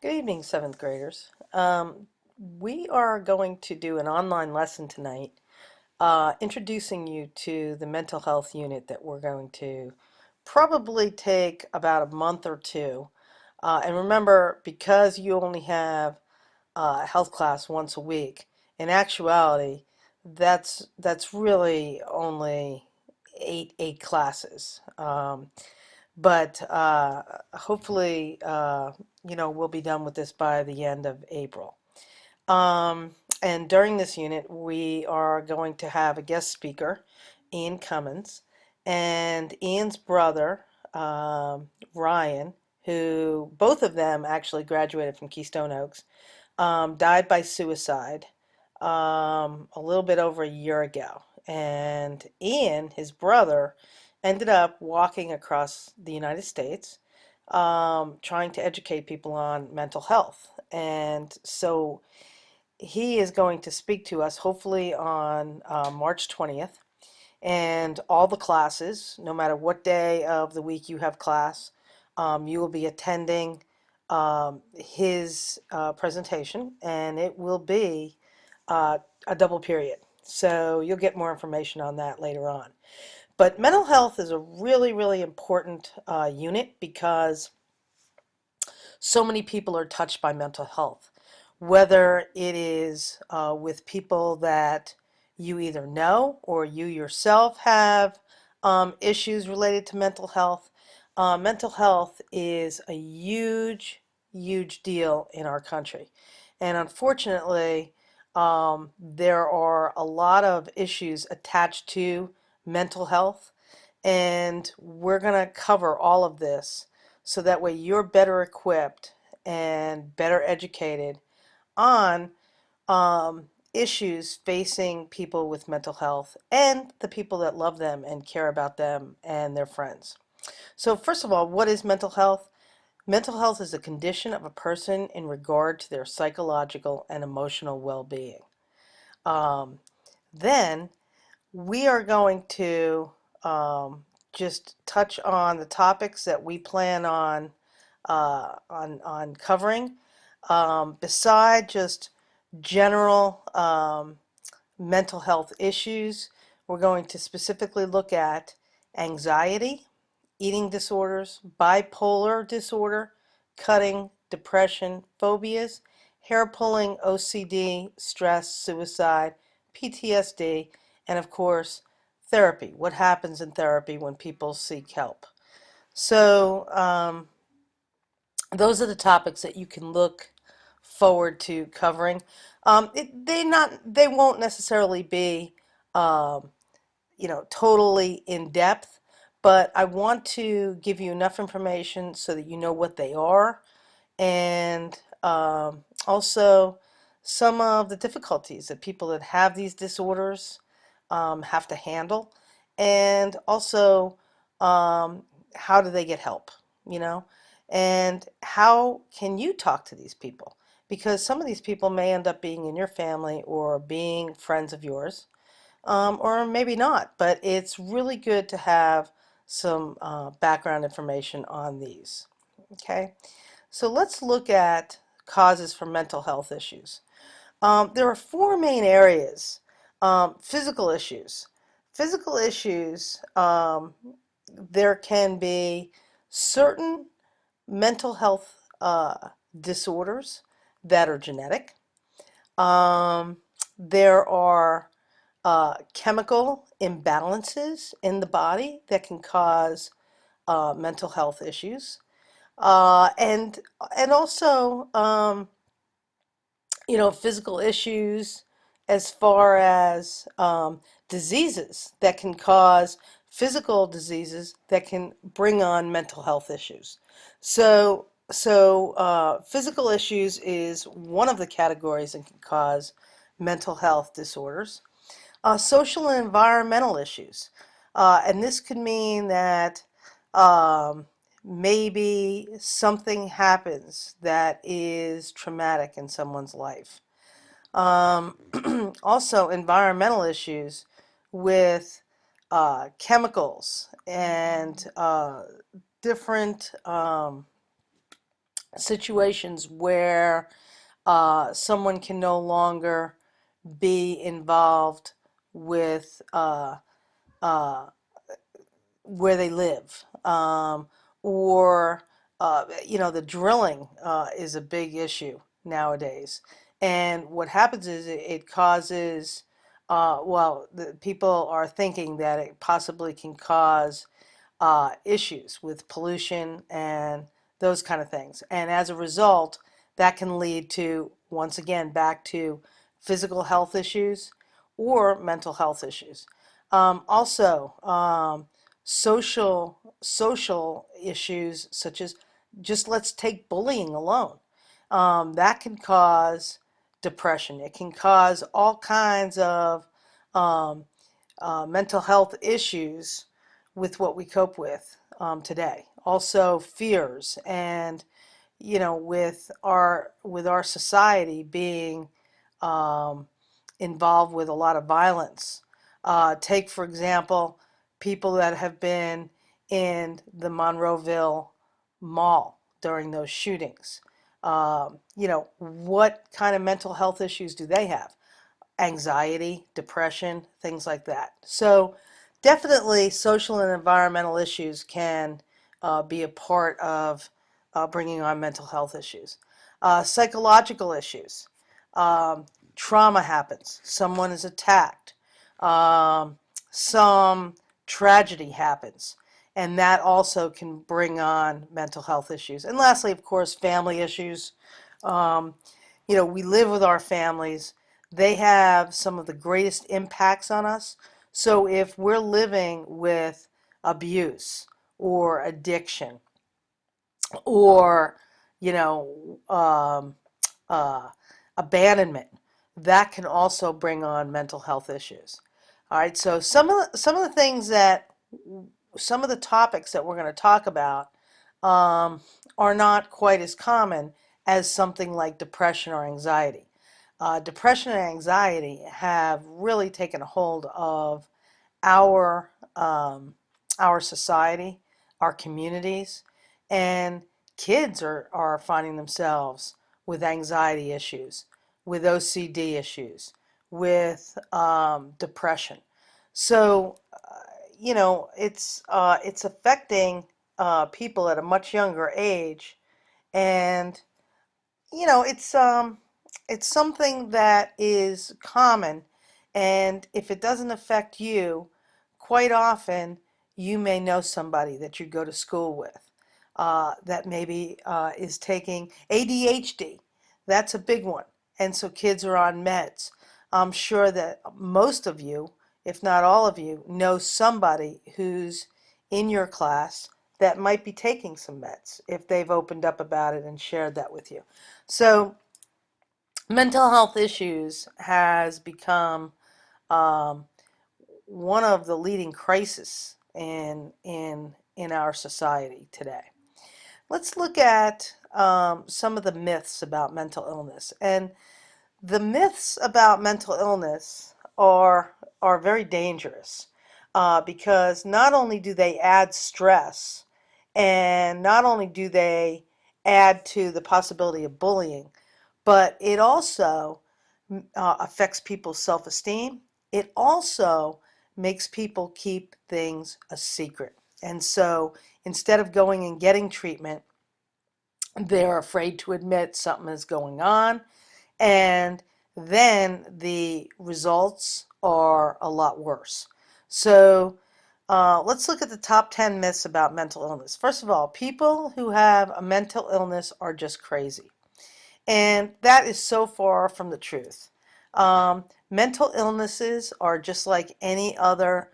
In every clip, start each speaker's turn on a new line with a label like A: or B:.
A: Good evening, seventh graders. We are going to do an online lesson tonight, introducing you to the mental health unit that we're going to probably take about a month or two. And remember, because you only have health class once a week, in actuality, that's really only eight classes. But hopefully, we'll be done with this by the end of April. Um, and during this unit, we are going to have a guest speaker, Ian Cummins, and Ian's brother, Ryan, who both of them actually graduated from Keystone Oaks, died by suicide a little bit over a year ago. And Ian, his brother, ended up walking across the United States trying to educate people on mental health. And so he is going to speak to us hopefully on March 20th. And all the classes, no matter what day of the week you have class, you will be attending his presentation, and it will be uh, a double period. So you'll get more information on that later on. But mental health is a really, really important unit because so many people are touched by mental health, whether it is with people that you either know or you yourself have issues related to mental health. Mental health is a huge, huge deal in our country. And unfortunately, there are a lot of issues attached to mental health, and we're going to cover all of this so that way you're better equipped and better educated on issues facing people with mental health and the people that love them and care about them and their friends. So, first of all, what is mental health? Mental health is a condition of a person in regard to their psychological and emotional well being. Um, then we are going to just touch on the topics that we plan on covering. Beside just general mental health issues, we're going to specifically look at anxiety, eating disorders, bipolar disorder, cutting, depression, phobias, hair pulling, OCD, stress, suicide, PTSD, and of course, therapy. What happens in therapy when people seek help? So, those are the topics that you can look forward to covering. They won't necessarily be um, totally in depth, but I want to give you enough information so that you know what they are, and also some of the difficulties that people that have these disorders have to handle, and also how do they get help, you know, and how can you talk to these people? Because some of these people may end up being in your family or being friends of yours, or maybe not, but it's really good to have some background information on these. Okay, so let's look at causes for mental health issues. There are four main areas. Physical issues. Physical issues, there can be certain mental health disorders that are genetic. There are chemical imbalances in the body that can cause mental health issues, and also physical issues as far as diseases that can cause physical diseases that can bring on mental health issues. So physical issues is one of the categories that can cause mental health disorders. Social and environmental issues. And this could mean that um, maybe something happens that is traumatic in someone's life. Also, environmental issues with chemicals and different situations where someone can no longer be involved with uh, where they live, or the drilling is a big issue nowadays. And what happens is it causes, the people are thinking that it possibly can cause issues with pollution and those kind of things. And as a result, that can lead to, once again, back to physical health issues or mental health issues. Also, social issues such as, just let's take bullying alone. That can cause depression. It can cause all kinds of um, mental health issues with what we cope with today. Also, fears, and with our society being um, involved with a lot of violence. Take, for example, people that have been in the Monroeville Mall during those shootings. What kind of mental health issues do they have? Anxiety, depression, things like that. So definitely social and environmental issues can be a part of bringing on mental health issues. Psychological issues. Um, Trauma happens. Someone is attacked. Um, some tragedy happens. And that also can bring on mental health issues. And lastly, of course, family issues. Um, we live with our families. They have some of the greatest impacts on us. So if we're living with abuse or addiction or, you know, um, uh, abandonment, that can also bring on mental health issues. All right, so some of the things that some of the topics that we're going to talk about um, are not quite as common as something like depression or anxiety. Depression and anxiety have really taken a hold of our our society, our communities, and kids are finding themselves with anxiety issues, with OCD issues, with depression. So, it's affecting people at a much younger age, and it's something that is common, and if it doesn't affect you, quite often you may know somebody that you go to school with that maybe is taking ADHD. That's a big one, and so kids are on meds. I'm sure that most of you, if not all of you, know somebody who's in your class that might be taking some meds if they've opened up about it and shared that with you. So mental health issues has become um, one of the leading crises in our society today. Let's look at some of the myths about mental illness. And the myths about mental illness are very dangerous because not only do they add stress, and not only do they add to the possibility of bullying, but it also affects people's self-esteem. It also makes people keep things a secret. And so instead of going and getting treatment, they're afraid to admit something is going on, and then the results are a lot worse. So let's look at the top 10 myths about mental illness. First of all, people who have a mental illness are just crazy. And that is so far from the truth. Mental illnesses are just like any other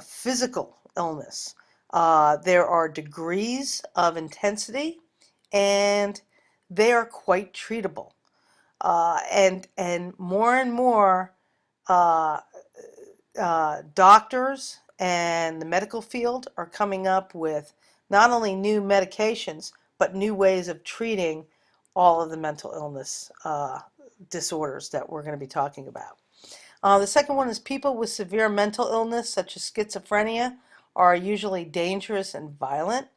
A: physical illness. There are degrees of intensity, and they are quite treatable. And more and more uh, doctors and the medical field are coming up with not only new medications, but new ways of treating all of the mental illness disorders that we're going to be talking about. The second one is people with severe mental illness, such as schizophrenia, are usually dangerous and violent,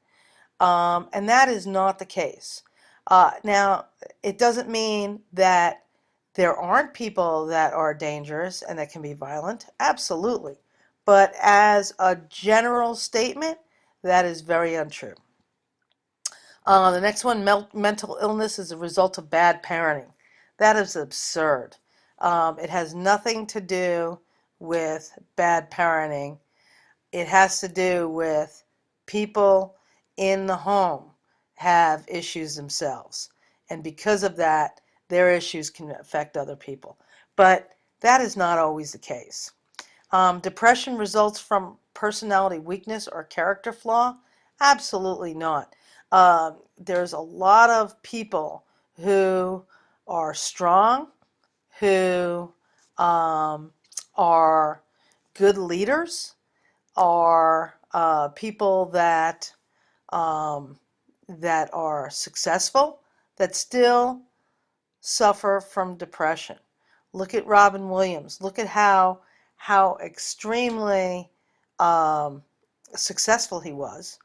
A: and that is not the case. Now, it doesn't mean that there aren't people that are dangerous and that can be violent. Absolutely. But as a general statement, that is very untrue. The next one, mental illness is a result of bad parenting. That is absurd. It has nothing to do with bad parenting. It has to do with people in the home have issues themselves. And because of that, their issues can affect other people. But that is not always the case. Depression results from personality weakness or character flaw? Absolutely not. There's a lot of people who are strong, who um, are good leaders, are people um, that are successful, that still suffer from depression. Look at Robin Williams. Look at how extremely um, successful he was.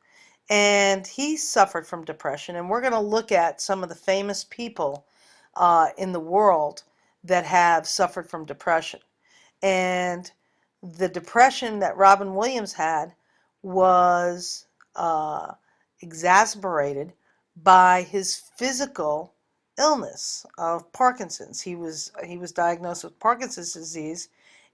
A: And he suffered from depression. And we're going to look at some of the famous people in the world that have suffered from depression. And the depression that Robin Williams had was uh, exacerbated by his physical illness of Parkinson's. He was diagnosed with Parkinson's disease,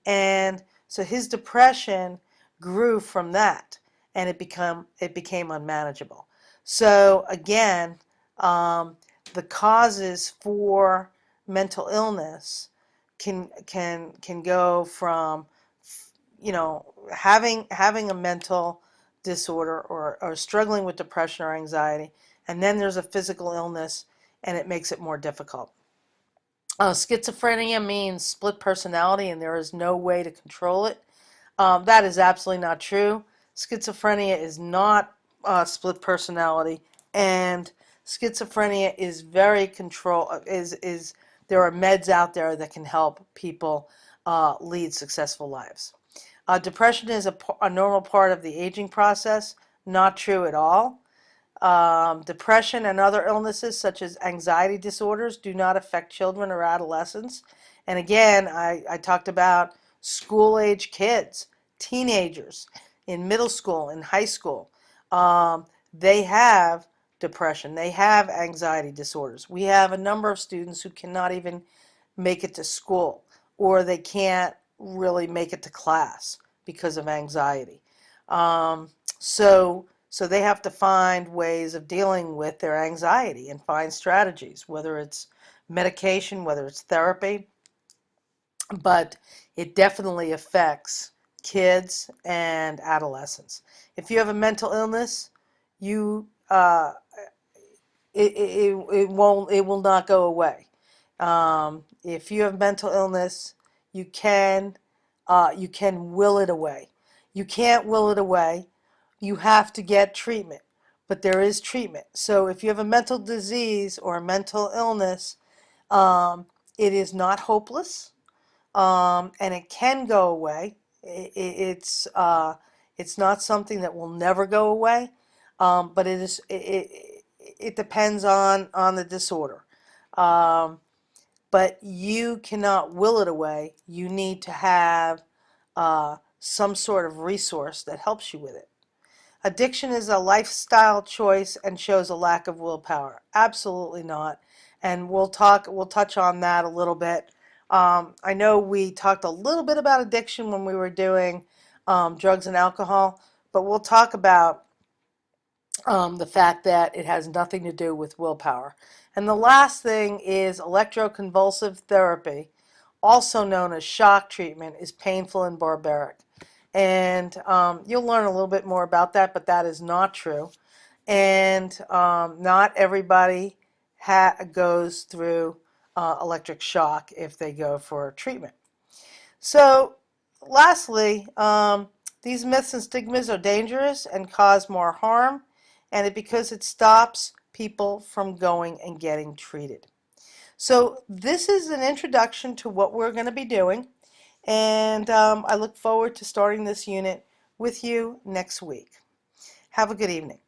A: and so his depression grew from that, and it became unmanageable. So again, um, the causes for mental illness can go from having a mental disorder or struggling with depression or anxiety, and then there's a physical illness, and it makes it more difficult. Schizophrenia means split personality, and there is no way to control it. That is absolutely not true. Schizophrenia is not split personality, and schizophrenia is very control is there are meds out there that can help people lead successful lives. Depression is a normal part of the aging process. Not true at all. Depression and other illnesses such as anxiety disorders do not affect children or adolescents. And again, I talked about school age kids, teenagers in middle school, in high school. They have depression, they have anxiety disorders. We have a number of students who cannot even make it to school, or they can't really make it to class because of anxiety. Um, so they have to find ways of dealing with their anxiety and find strategies, whether it's medication, whether it's therapy, but it definitely affects kids and adolescents. If you have a mental illness, you it will not go away. If you have mental illness, you can you can will it away. You can't will it away. You have to get treatment, but there is treatment. So if you have a mental disease or a mental illness, um, it is not hopeless, and it can go away. It's not something that will never go away, but it depends on the disorder. Um, but you cannot will it away. You need to have some sort of resource that helps you with it. Addiction is a lifestyle choice and shows a lack of willpower. Absolutely not. And we'll touch on that a little bit. I know we talked a little bit about addiction when we were doing drugs and alcohol, but we'll talk about the fact that it has nothing to do with willpower. And the last thing is electroconvulsive therapy, also known as shock treatment, is painful and barbaric. And you'll learn a little bit more about that, but that is not true. And not everybody goes through electric shock if they go for treatment. So, lastly, these myths and stigmas are dangerous and cause more harm, and because it stops people from going and getting treated. So, this is an introduction to what we're going to be doing, and I look forward to starting this unit with you next week. Have a good evening.